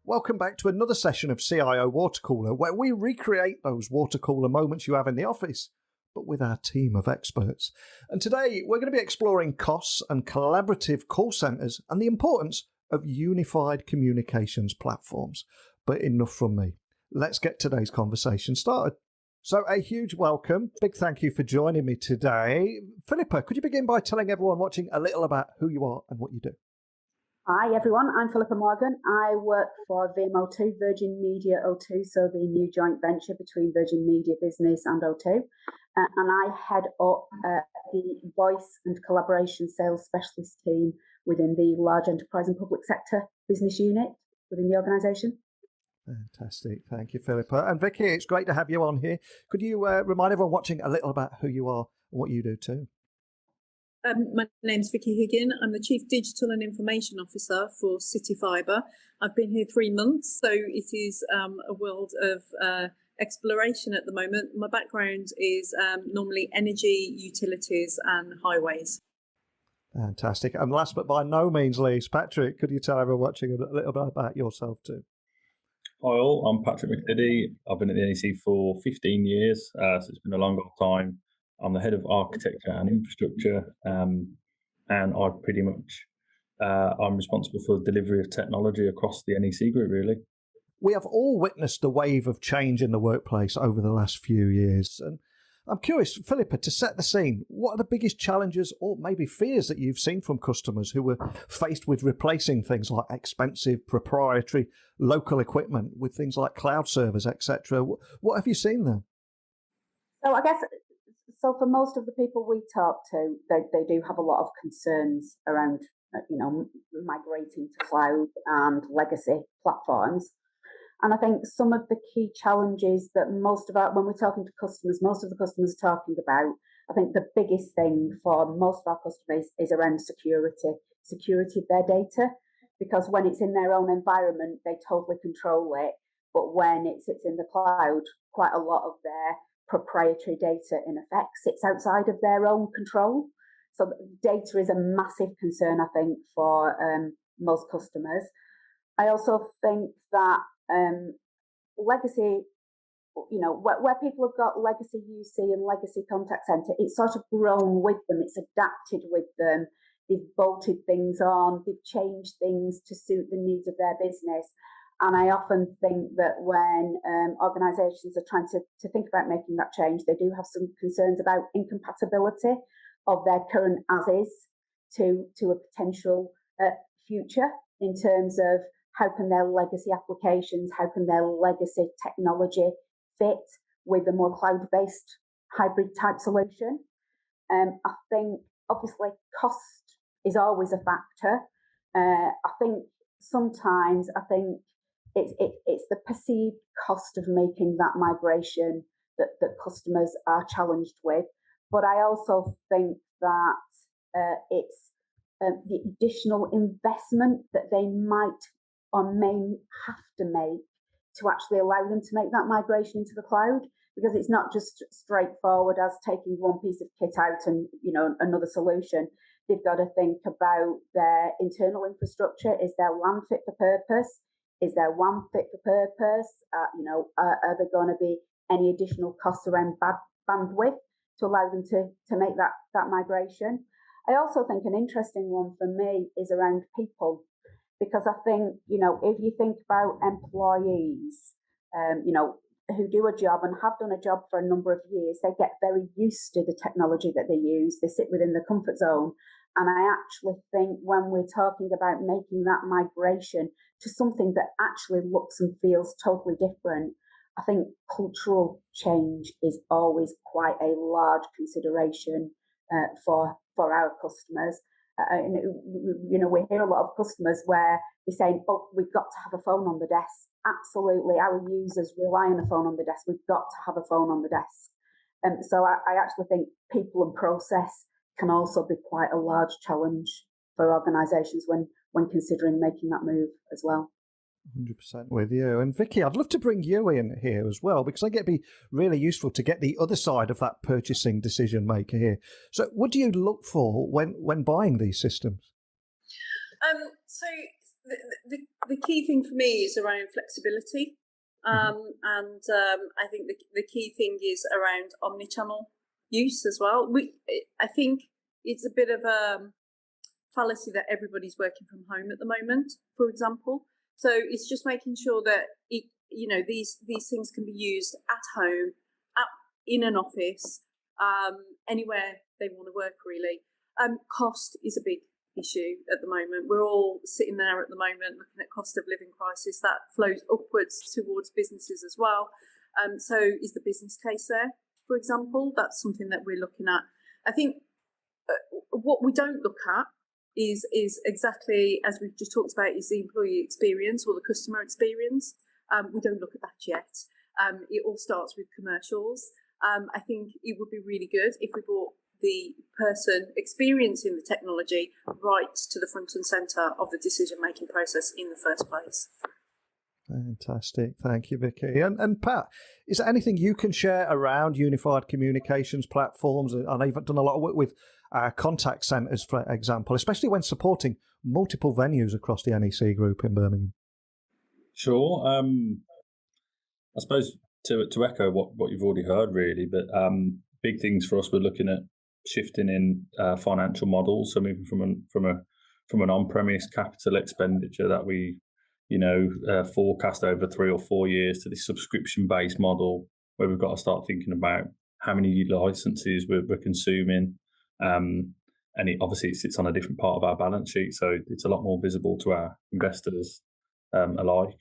Welcome back to another session of CIO Water Cooler, where we recreate those water cooler moments you have in the office, but with our team of experts. And today we're going to be exploring costs and collaborative call centres and the importance of unified communications platforms. But enough from me. Let's get today's conversation started. So a huge welcome. Big thank you for joining me today. Philippa, could you begin by telling everyone watching a little about who you are and what you do? Hi everyone, I'm Philippa Morgan. I work for VMO2, Virgin Media O2, so the new joint venture between Virgin Media Business and O2. And I head up the voice and collaboration sales specialist team within the large enterprise and public sector business unit within the organisation. Fantastic. Thank you, Philippa. And Vicky, it's great to have you on here. Could you remind everyone watching a little about who you are and what you do too? My name's Vicky Higgin. I'm the Chief Digital and Information Officer for City Fibre. I've been here 3 months, so it is a world of exploration at the moment. My background is normally energy, utilities and highways. Fantastic. And last but by no means least, Patrick, could you tell everyone watching a little bit about yourself too? Hi all, I'm Patrick McLiddy. I've been at the NEC for 15 years, so it's been a long time. I'm the head of architecture and infrastructure, and I pretty much I'm responsible for the delivery of technology across the NEC group, really. We have all witnessed a wave of change in the workplace over the last few years. And I'm curious, Philippa, to set the scene, what are the biggest challenges or maybe fears that you've seen from customers who were faced with replacing things like expensive, proprietary, local equipment with things like cloud servers, etc.? What have you seen there? So I guess, so for most of the people we talk to, they do have a lot of concerns around, migrating to cloud and legacy platforms. And I think some of the key challenges that when we're talking to customers, most of the customers are talking about, I think the biggest thing for most of our customers is around security of their data, because when it's in their own environment, they totally control it. But when it sits in the cloud, quite a lot of their proprietary data in effect sits outside of their own control. So data is a massive concern, I think, for most customers. I also think that legacy, where people have got legacy UC and legacy contact center, it's sort of grown with them, it's adapted with them, they've bolted things on, they've changed things to suit the needs of their business. And I often think that when organisations are trying to think about making that change, they do have some concerns about incompatibility of their current as-is to a potential future in terms of how can their legacy applications, how can their legacy technology fit with a more cloud-based hybrid type solution. I think obviously cost is always a factor. I think sometimes it's the perceived cost of making that migration that customers are challenged with. But I also think that it's the additional investment that they might or may have to make to actually allow them to make that migration into the cloud, because it's not just straightforward as taking one piece of kit out and another solution. They've got to think about their internal infrastructure. Is their LAN fit for purpose? Is their WAN fit for purpose? Are there going to be any additional costs around bandwidth to allow them to make that migration? I also think an interesting one for me is around people, because I think, if you think about employees, who do a job and have done a job for a number of years, they get very used to the technology that they use. They sit within the comfort zone. And I actually think when we're talking about making that migration to something that actually looks and feels totally different, I think cultural change is always quite a large consideration for our customers. We hear a lot of customers where they're saying, "Oh, we've got to have a phone on the desk." Absolutely, our users rely on a phone on the desk. We've got to have a phone on the desk. So I actually think people and process can also be quite a large challenge for organisations when considering making that move as well. 100% with you. And Vicky, I'd love to bring you in here as well, because I think it'd be really useful to get the other side of that purchasing decision maker here. So what do you look for when buying these systems? So the the key thing for me is around flexibility. And I think the key thing is around omnichannel use as well. I think it's a bit of a fallacy that everybody's working from home at the moment, for example. So it's just making sure that these things can be used at home, in an office, anywhere they want to work, really. Cost is a big issue at the moment. We're all sitting there at the moment looking at cost of living crisis that flows upwards towards businesses as well. So is the business case there, for example? That's something that we're looking at. I think what we don't look at is exactly, as we've just talked about, is the employee experience or the customer experience. We don't look at that yet. It all starts with commercials. I think it would be really good if we brought the person experiencing the technology right to the front and centre of the decision-making process in the first place. Fantastic. Thank you, Vicky. And Pat, is there anything you can share around unified communications platforms? I know you've done a lot of work with contact centres, for example, especially when supporting multiple venues across the NEC group in Birmingham. Sure. I suppose to echo what you've already heard, really, but big things for us, we're looking at shifting in financial models, so moving from an on-premise capital expenditure that we forecast over 3 or 4 years to this subscription-based model, where we've got to start thinking about how many licenses we're consuming, and obviously it sits on a different part of our balance sheet, so it's a lot more visible to our investors alike.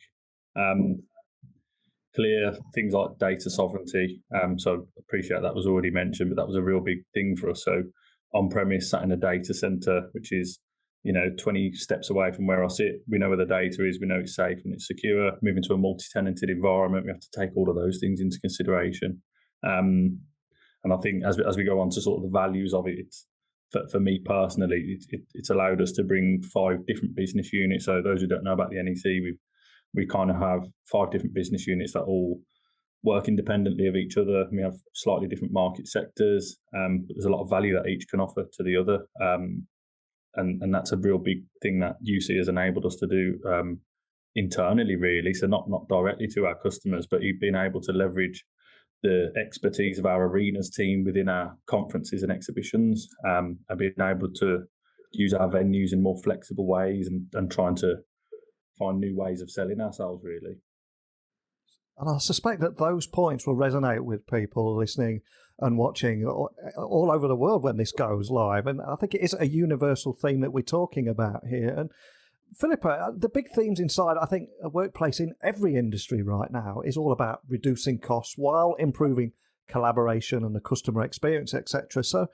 Clear things like data sovereignty. So I appreciate that was already mentioned, but that was a real big thing for us. So on-premise, sat in a data center, which is 20 steps away from where I sit. We know where the data is. We know it's safe and it's secure. Moving to a multi-tenanted environment, we have to take all of those things into consideration. And I think as we go on to sort of the values of it, for me personally, it's allowed us to bring 5 different business units. So those who don't know about the NEC, we kind of have 5 different business units that all work independently of each other. We have slightly different market sectors, but there's a lot of value that each can offer to the other. And that's a real big thing that UC has enabled us to do internally, really. So not directly to our customers, but being able to leverage the expertise of our arenas team within our conferences and exhibitions, and being able to use our venues in more flexible ways and trying to find new ways of selling ourselves, really. And I suspect that those points will resonate with people listening and watching all over the world when this goes live. And I think it is a universal theme that we're talking about here. And Philippa, the big themes inside, I think, a workplace in every industry right now is all about reducing costs while improving collaboration and the customer experience, etc. So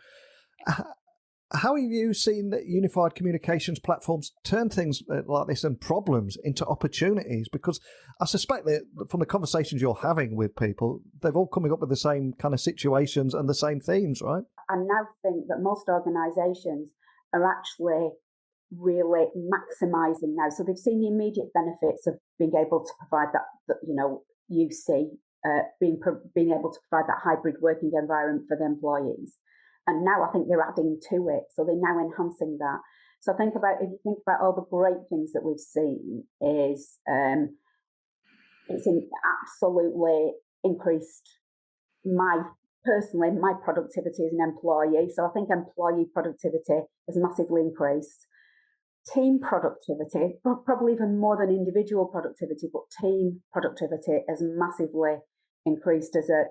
how have you seen that unified communications platforms turn things like this and problems into opportunities? Because I suspect that from the conversations you're having with people, they're all coming up with the same kind of situations and the same themes, right? I now think that most organisations are actually really maximising now. So they've seen the immediate benefits of being able to provide that UC, being able to provide that hybrid working environment for the employees. And now I think they're adding to it. So they're now enhancing that. So if you think about all the great things that we've seen is it's absolutely increased my productivity as an employee. So I think employee productivity has massively increased. Team productivity, probably even more than individual productivity, but team productivity has massively increased as a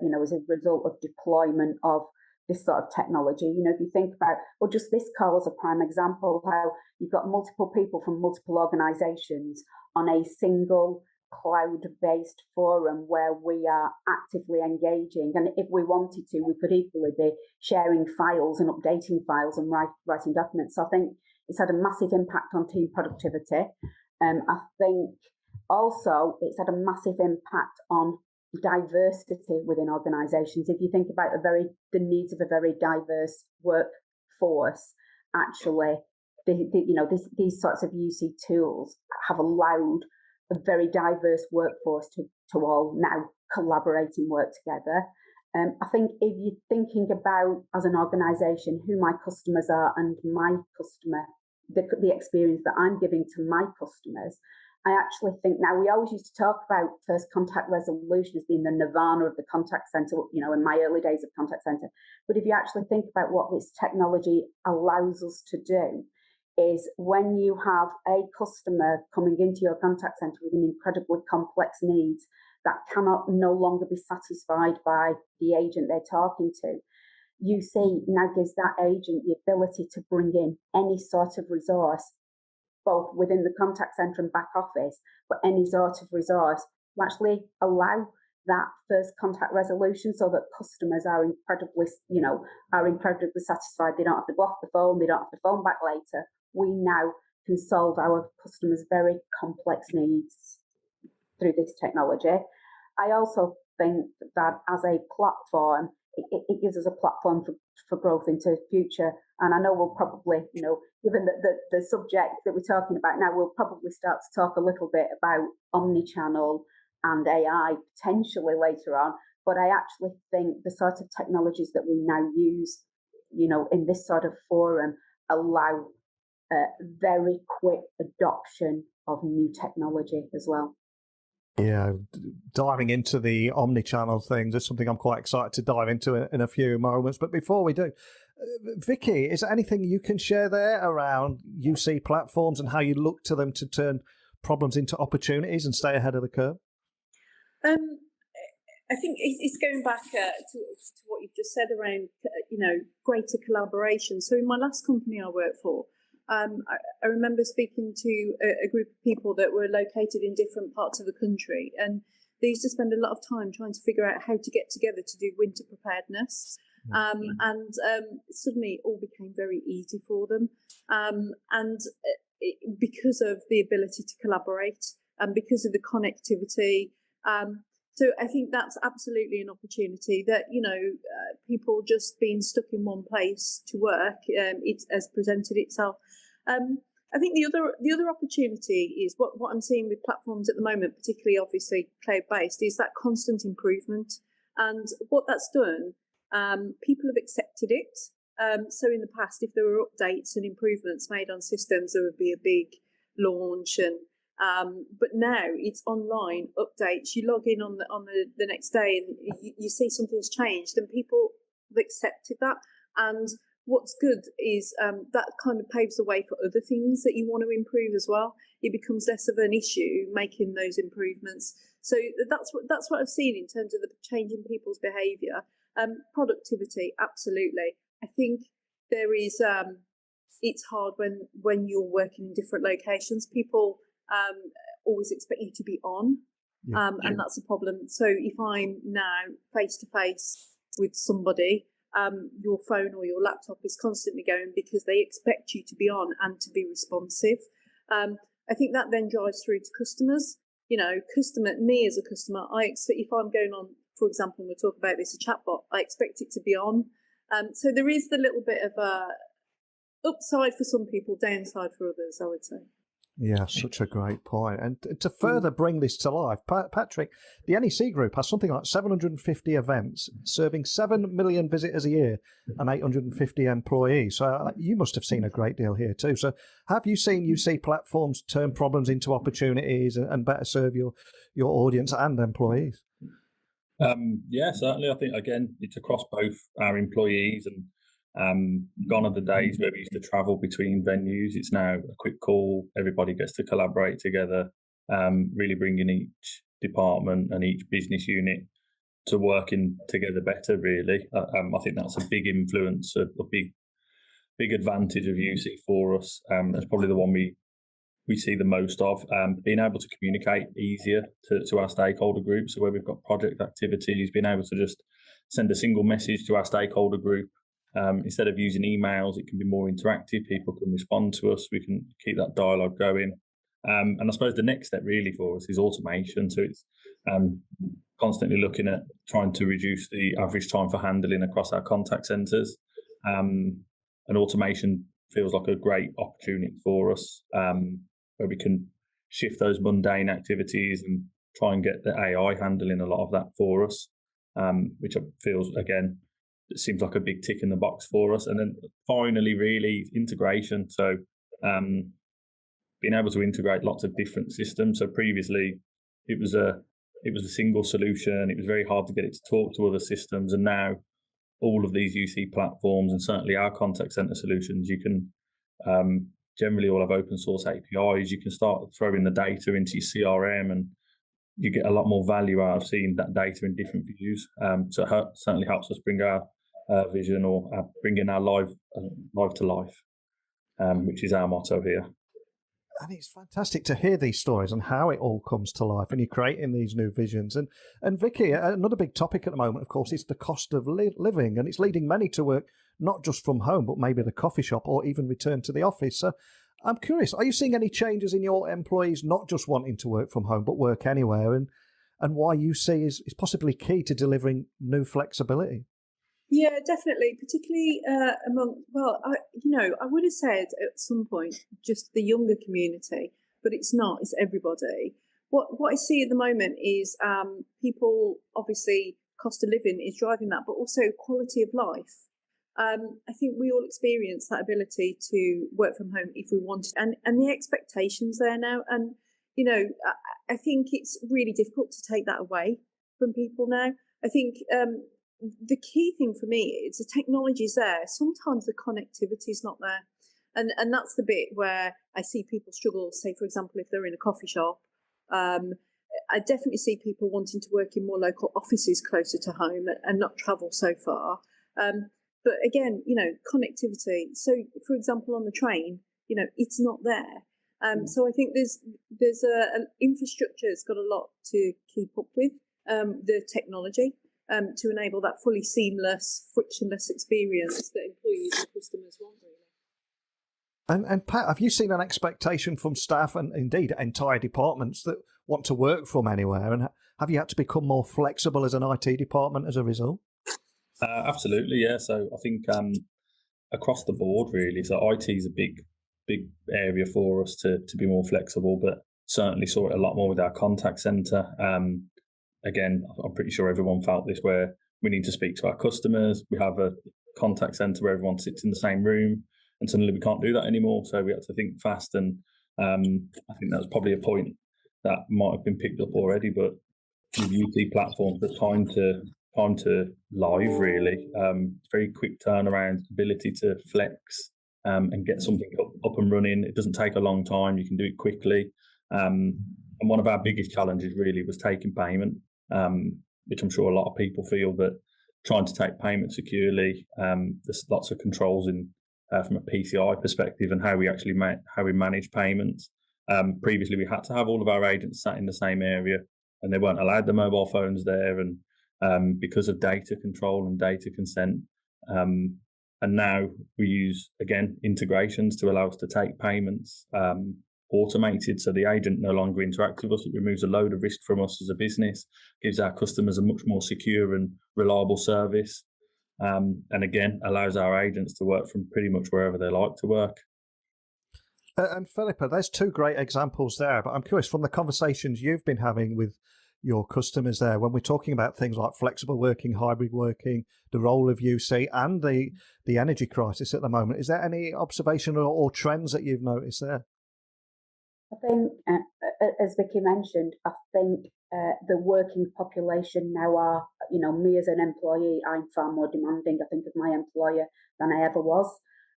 result of deployment of this sort of technology. If you think about, just this call as a prime example, how you've got multiple people from multiple organisations on a single cloud-based forum where we are actively engaging. And if we wanted to, we could equally be sharing files and updating files and writing documents. So I think it's had a massive impact on team productivity. I think also it's had a massive impact on diversity within organisations. If you think about the needs of a very diverse workforce, actually, these sorts of UC tools have allowed a very diverse workforce to all now collaborate and work together. I think if you're thinking about, as an organisation, who my customers are and my customer, the experience that I'm giving to my customers, I actually think now, we always used to talk about first contact resolution as being the nirvana of the contact center, in my early days of contact center. But if you actually think about what this technology allows us to do, is when you have a customer coming into your contact center with an incredibly complex needs that cannot no longer be satisfied by the agent they're talking to, you see now gives that agent the ability to bring in any sort of resource, both within the contact center and back office, but any sort of resource to actually allow that first contact resolution, so that customers are incredibly satisfied. They don't have to go off the phone, they don't have to phone back later. We now can solve our customers' very complex needs through this technology. I also think that as a platform, it gives us a platform for growth into the future. And I know we'll probably, given the subject that we're talking about now, we'll probably start to talk a little bit about omnichannel and AI potentially later on. But I actually think the sort of technologies that we now use, in this sort of forum, allow very quick adoption of new technology as well. Yeah, diving into the omnichannel things is something I'm quite excited to dive into in a few moments. But before we do, Vicky, is there anything you can share there around UC platforms and how you look to them to turn problems into opportunities and stay ahead of the curve? I think it's going back to what you've just said around, greater collaboration. So in my last company I worked for, I remember speaking to a group of people that were located in different parts of the country, and they used to spend a lot of time trying to figure out how to get together to do winter preparedness. And suddenly it all became very easy for them. Because of the ability to collaborate and because of the connectivity. So I think that's absolutely an opportunity that, people just being stuck in one place to work, it has presented itself. I think the other opportunity is what I'm seeing with platforms at the moment, particularly obviously cloud-based, is that constant improvement. And what that's done, people have accepted it. So in the past, if there were updates and improvements made on systems, there would be a big launch, but now it's online updates. You log in on the next day and you see something's changed, and people have accepted that. And what's good is that kind of paves the way for other things that you want to improve as well. It becomes less of an issue making those improvements. So that's what I've seen in terms of the change in people's behaviour. Productivity, absolutely. I think there is. It's hard when you're working in different locations. People always expect you to be on, and that's a problem. So if I'm now face to face with somebody, your phone or your laptop is constantly going because they expect you to be on and to be responsive. I think that then drives through to customers. Me as a customer, I expect if I'm going on, for example, and we'll talk about this, a chatbot, I expect it to be on. So there is the little bit of a upside for some people, downside for others, I would say. Yeah, such a great point. And to further bring this to life, Patrick, the NEC Group has something like 750 events, serving 7 million visitors a year and 850 employees. So you must have seen a great deal here too. So have you seen UC platforms turn problems into opportunities and better serve your audience and employees? Yeah, certainly. I think, again, it's across both our employees and gone are the days where we used to travel between venues. It's now a quick call. Everybody gets to collaborate together, really bringing each department and each business unit to working together better, really. I think that's a big influence, a big advantage of UC for us. That's probably the one we see the most of, being able to communicate easier to our stakeholder group. So where we've got project activities, being able to just send a single message to our stakeholder group. Instead of using emails, it can be more interactive. People can respond to us. We can keep that dialogue going. And I suppose the next step really for us is automation. So it's constantly looking at trying to reduce the average time for handling across our contact centres. And automation feels like a great opportunity for us, where we can shift those mundane activities and try and get the AI handling a lot of that for us, which feels, again, it seems like a big tick in the box for us. And then finally, really, integration. So being able to integrate lots of different systems. So previously, it was a single solution. It was very hard to get it to talk to other systems, and now all of these UC platforms, and certainly our contact center solutions, you can generally all have open source APIs. You can start throwing the data into your CRM, and you get a lot more value out of seeing that data in different views. So it certainly helps us bring our vision, or bringing our live to life, which is our motto here. And it's fantastic to hear these stories and how it all comes to life, and you're creating these new visions. And Vicky, another big topic at the moment, of course, is the cost of living, and it's leading many to work not just from home, but maybe the coffee shop, or even return to the office. So I'm curious, are you seeing any changes in your employees not just wanting to work from home, but work anywhere, and why you see is possibly key to delivering new flexibility? Yeah, definitely, particularly I would have said at some point just the younger community, but it's not, it's everybody. What I see at the moment is people, obviously, cost of living is driving that, but also quality of life. I think we all experience that ability to work from home if we wanted, and the expectations there now. And, I think it's really difficult to take that away from people now. I think the key thing for me is the technology is there. Sometimes the connectivity is not there. And that's the bit where I see people struggle, say, for example, if they're in a coffee shop. I definitely see people wanting to work in more local offices closer to home and not travel so far. But again, connectivity. So, for example, on the train, it's not there. So I think there's an infrastructure that's got a lot to keep up with the technology to enable that fully seamless, frictionless experience that employees and customers want, really. And Pat, have you seen an expectation from staff and indeed entire departments that want to work from anywhere? And have you had to become more flexible as an IT department as a result? Absolutely, yeah. So I think across the board, really. So IT is a big area for us to be more flexible, but certainly saw it a lot more with our contact center. Again, I'm pretty sure everyone felt this, where we need to speak to our customers. We have a contact center where everyone sits in the same room, and suddenly we can't do that anymore. So we had to think fast, and I think that was probably a point that might have been picked up already. But with UT platforms, the time to live, really, very quick turnaround, ability to flex and get something up and running. It doesn't take a long time. You can do it quickly. And one of our biggest challenges really was taking payment, which I'm sure a lot of people feel, but trying to take payment securely. There's lots of controls in from a PCI perspective, and how we actually manage payments. Previously, we had to have all of our agents sat in the same area, and they weren't allowed the mobile phones there, and because of data control and data consent. And now we use, again, integrations to allow us to take payments automated, so the agent no longer interacts with us. It removes a load of risk from us as a business, gives our customers a much more secure and reliable service, and again, allows our agents to work from pretty much wherever they like to work. And Philippa, there's two great examples there, but I'm curious, from the conversations you've been having with your customers there, when we're talking about things like flexible working, hybrid working, the role of UC, and the energy crisis at the moment, is there any observation or trends that you've noticed there? I think, as Vicky mentioned, I think the working population now are, me as an employee, I'm far more demanding, I think, of my employer than I ever was.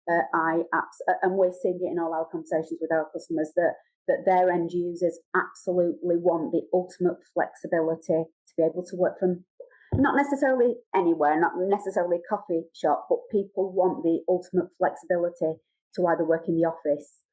And we're seeing it in all our conversations with our customers that their end users absolutely want the ultimate flexibility to be able to work from not necessarily anywhere, not necessarily a coffee shop, but people want the ultimate flexibility to either work in the office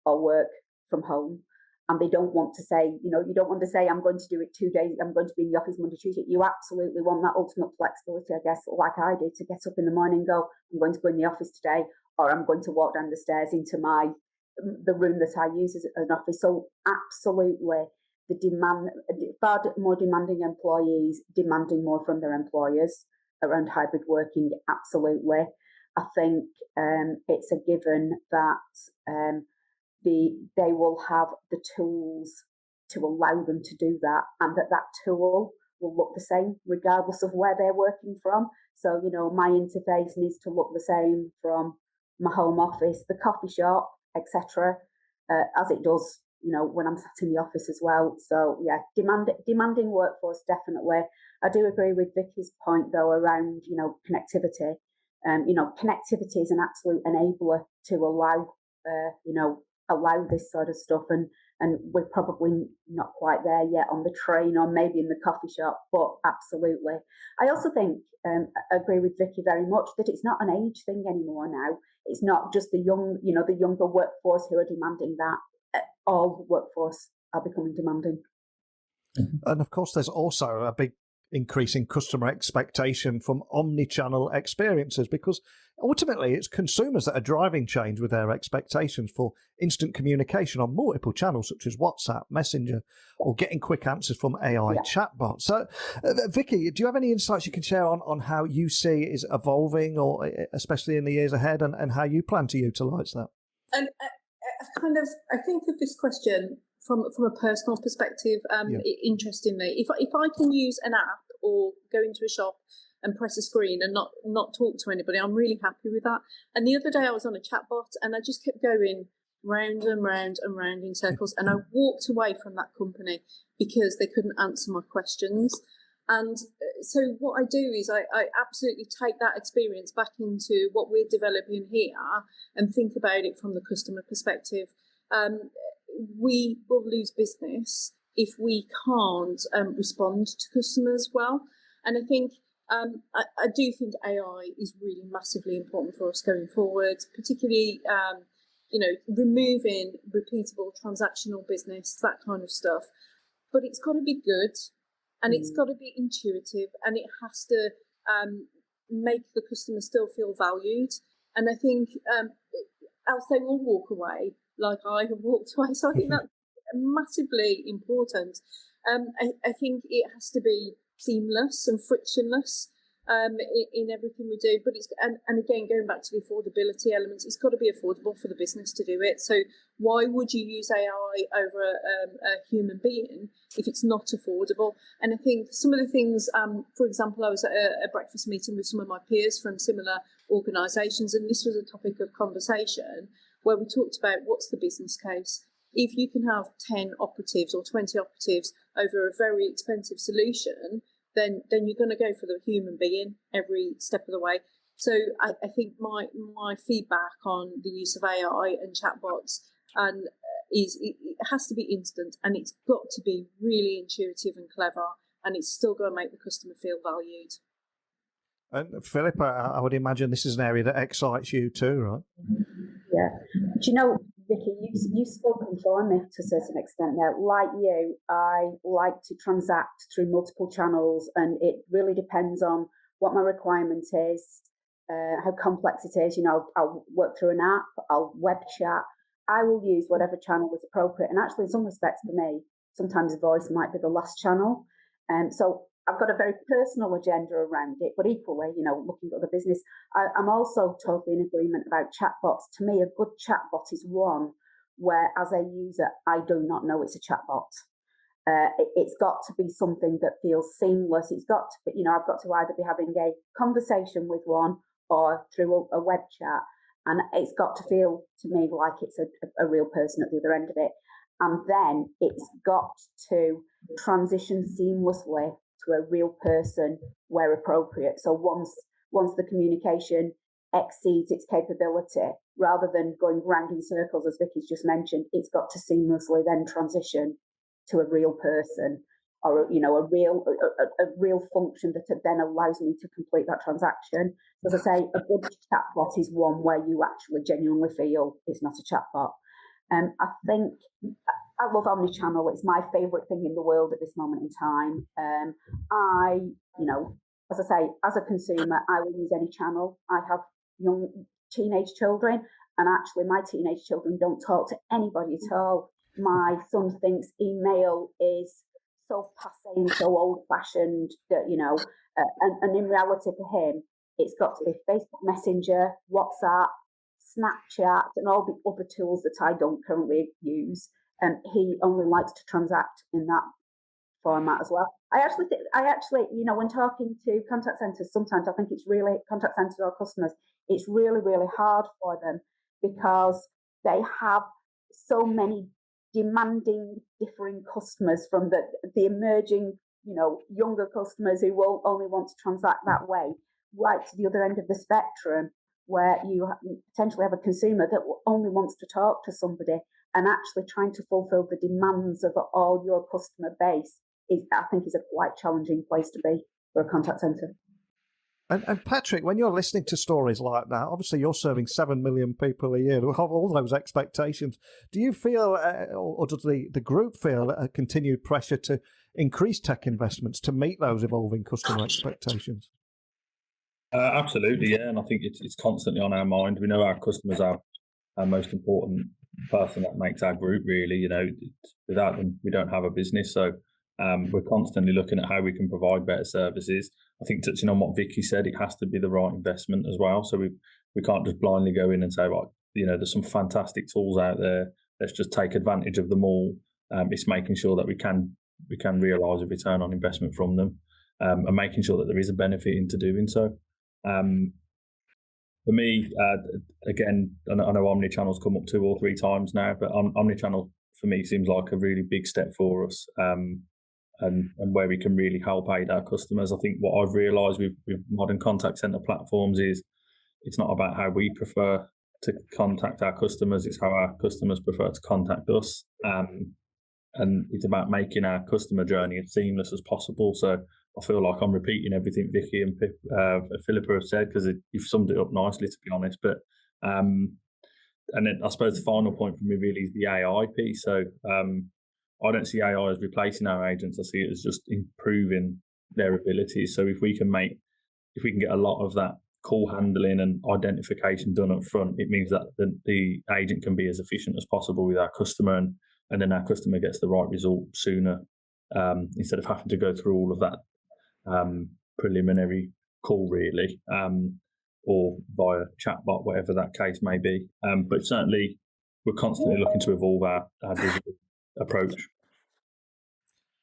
or work from home. And they don't want to say, you don't want to say, I'm going to do it 2 days, I'm going to be in the office Monday, Tuesday. You absolutely want that ultimate flexibility, I guess, like I do, to get up in the morning and go, I'm going to go in the office today, or I'm going to walk down the stairs into the room that I use as an office. So absolutely, the demand, far more demanding employees demanding more from their employers around hybrid working. Absolutely. I think it's a given that they will have the tools to allow them to do that, and that tool will look the same regardless of where they're working from. So, my interface needs to look the same from my home office, the coffee shop, etc. as it does, when I'm sat in the office as well. So yeah, demanding workforce, definitely. I do agree with Vicky's point though around, connectivity. Connectivity is an absolute enabler to allow this sort of stuff, and we're probably not quite there yet on the train or maybe in the coffee shop, but absolutely. I also think, I agree with Vicky very much, that it's not an age thing anymore now. It's not just the younger workforce who are demanding that. All workforce are becoming demanding. And of course, there's also a big increase in customer expectation from omnichannel experiences, because ultimately it's consumers that are driving change with their expectations for instant communication on multiple channels such as WhatsApp, Messenger, or getting quick answers from AI chatbots. So, Vicky, do you have any insights you can share on how you see it is evolving, or especially in the years ahead, and how you plan to utilise that? And I think of this question from a personal perspective. Interestingly, if I can use an app or go into a shop and press a screen and not talk to anybody, I'm really happy with that. And the other day I was on a chatbot and I just kept going round and round and round in circles, and I walked away from that company because they couldn't answer my questions. And so what I do is I absolutely take that experience back into what we're developing here and think about it from the customer perspective. We will lose business if we can't respond to customers well. And I think I do think AI is really massively important for us going forward, particularly removing repeatable transactional business, that kind of stuff. But it's got to be good. And it's got to be intuitive, and it has to make the customer still feel valued. And I think else they will walk away like I have walked away. So I think that's massively important. I think it has to be seamless and frictionless in everything we do. But and again, going back to the affordability elements, it's got to be affordable for the business to do it. So why would you use AI over a human being if it's not affordable? And I think some of the things, for example, I was at a breakfast meeting with some of my peers from similar organisations, and this was a topic of conversation where we talked about what's the business case. If you can have 10 operatives or 20 operatives over a very expensive solution, then you're going to go for the human being every step of the way. So I think my feedback on the use of AI and chatbots is it has to be instant, and it's got to be really intuitive and clever, and it's still going to make the customer feel valued. And Philippa, I would imagine this is an area that excites you too, right? Yeah. Do you know, Vicky, you've spoken for me to a certain extent there. Like you, I like to transact through multiple channels, and it really depends on what my requirement is, how complex it is. I'll work through an app, I'll web chat. I will use whatever channel is appropriate. And actually, in some respects for me, sometimes voice might be the last channel. So I've got a very personal agenda around it, but equally, looking at the business, I'm also totally in agreement about chatbots. To me, a good chatbot is one where, as a user, I do not know it's a chatbot. It's got to be something that feels seamless. It's got to be, I've got to either be having a conversation with one or through a web chat, and it's got to feel to me like it's a real person at the other end of it. And then it's got to transition seamlessly to a real person where appropriate. So once the communication exceeds its capability, rather than going round in circles, as Vicky's just mentioned, it's got to seamlessly then transition to a real person, or a real function that then allows me to complete that transaction. As I say, a good chatbot is one where you actually genuinely feel it's not a chatbot. I think I love omnichannel. It's my favourite thing in the world at this moment in time. As I say, as a consumer, I will use any channel. I have young teenage children, and actually my teenage children don't talk to anybody at all. My son thinks email is so passé and so old-fashioned that, and in reality for him, it's got to be Facebook Messenger, WhatsApp, Snapchat, and all the other tools that I don't currently use. He only likes to transact in that format as well. I actually, when talking to contact centres, sometimes I think it's really, contact centres or customers, it's really, really hard for them because they have so many demanding, differing customers, from the emerging, younger customers who will only want to transact that way, right to the other end of the spectrum, where you potentially have a consumer that only wants to talk to somebody, and actually trying to fulfill the demands of all your customer base I think is a quite challenging place to be for a contact centre. And Patrick, when you're listening to stories like that, obviously you're serving 7 million people a year who have all those expectations. Do you feel, or does the group feel, a continued pressure to increase tech investments to meet those evolving customer expectations? Absolutely, yeah. And I think it's constantly on our mind. We know our customers are our most important person that makes our group, really. Without them, we don't have a business. So we're constantly looking at how we can provide better services. I think, touching on what Vicky said, it has to be the right investment as well. So we can't just blindly go in and say, right, there's some fantastic tools out there, let's just take advantage of them all. It's making sure that we can realise a return on investment from them, and making sure that there is a benefit into doing so. For me, again, I know Omnichannel's come up 2 or 3 times now, but Omnichannel for me seems like a really big step for us, and where we can really help aid our customers. I think what I've realised with modern contact centre platforms is it's not about how we prefer to contact our customers, it's how our customers prefer to contact us. And it's about making our customer journey as seamless as possible. So I feel like I'm repeating everything Vicky and Philippa have said, because you've summed it up nicely, to be honest. But and then I suppose the final point for me really is the AI piece. So I don't see AI as replacing our agents. I see it as just improving their abilities. So if we can get a lot of that call handling and identification done up front, it means that the agent can be as efficient as possible with our customer, and then our customer gets the right result sooner, instead of having to go through all of that preliminary call, really, or via chatbot, whatever that case may be. But certainly, we're constantly looking to evolve our digital approach.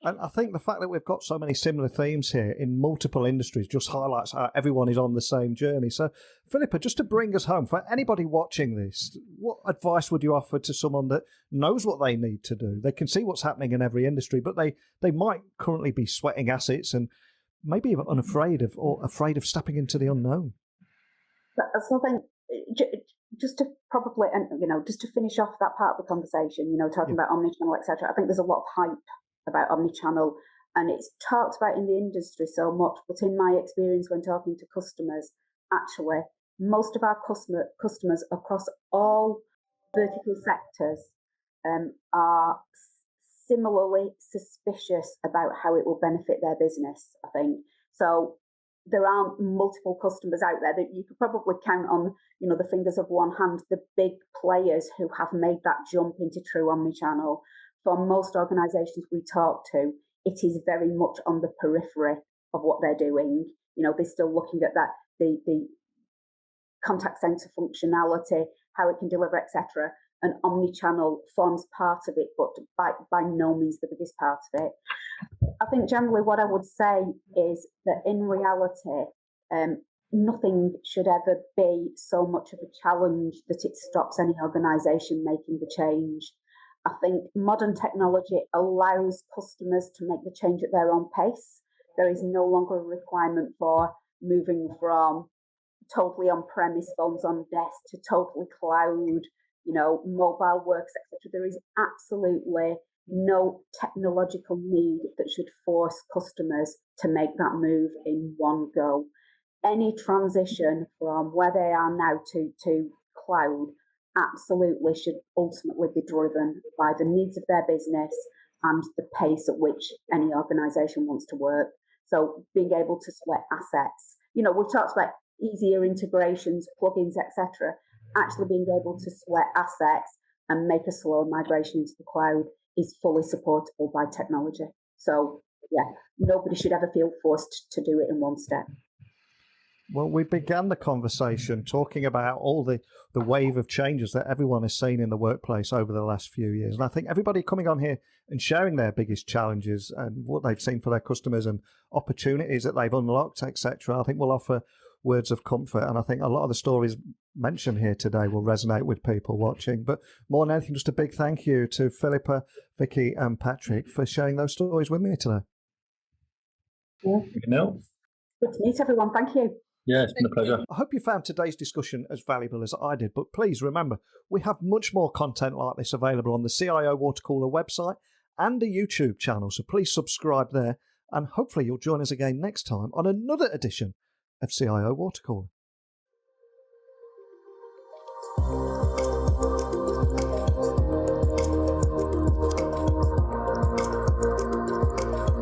And I think the fact that we've got so many similar themes here in multiple industries just highlights how everyone is on the same journey. So, Philippa, just to bring us home, for anybody watching this, what advice would you offer to someone that knows what they need to do? They can see what's happening in every industry, but they might currently be sweating assets and maybe even afraid of stepping into the unknown. So I think just to probably, just to finish off that part of the conversation, talking about omnichannel, etc. I think there's a lot of hype about omnichannel, and it's talked about in the industry so much, but in my experience when talking to customers, actually most of our customers across all vertical sectors are similarly suspicious about how it will benefit their business, I think. So there aren't multiple customers out there that you could probably count on, the fingers of one hand, the big players who have made that jump into true omnichannel. For most organisations we talk to, it is very much on the periphery of what they're doing. They're still looking at that, the contact centre functionality, how it can deliver, etc. And omnichannel forms part of it, but by no means the biggest part of it. I think generally what I would say is that in reality, nothing should ever be so much of a challenge that it stops any organisation making the change. I think modern technology allows customers to make the change at their own pace. There is no longer a requirement for moving from totally on-premise phones on desk to totally cloud, mobile works, etc. There is absolutely no technological need that should force customers to make that move in one go. Any transition from where they are now to cloud absolutely should ultimately be driven by the needs of their business and the pace at which any organisation wants to work. So being able to sweat assets, we've talked about easier integrations, plugins, etc. Actually being able to sweat assets and make a slower migration into the cloud is fully supportable by technology. So yeah, nobody should ever feel forced to do it in one step. Well, we began the conversation talking about all the wave of changes that everyone has seen in the workplace over the last few years. And I think everybody coming on here and sharing their biggest challenges and what they've seen for their customers and opportunities that they've unlocked, etc., I think will offer words of comfort. And I think a lot of the stories mention here today will resonate with people watching. But more than anything, just a big thank you to Philippa, Vicky and Patrick for sharing those stories with me today. Yeah. No. Good to meet everyone. Thank you. Yeah, it's been a pleasure. I hope you found today's discussion as valuable as I did, but please remember, we have much more content like this available on the CIO Watercooler website and a YouTube channel, so please subscribe there, and hopefully you'll join us again next time on another edition of CIO Watercooler.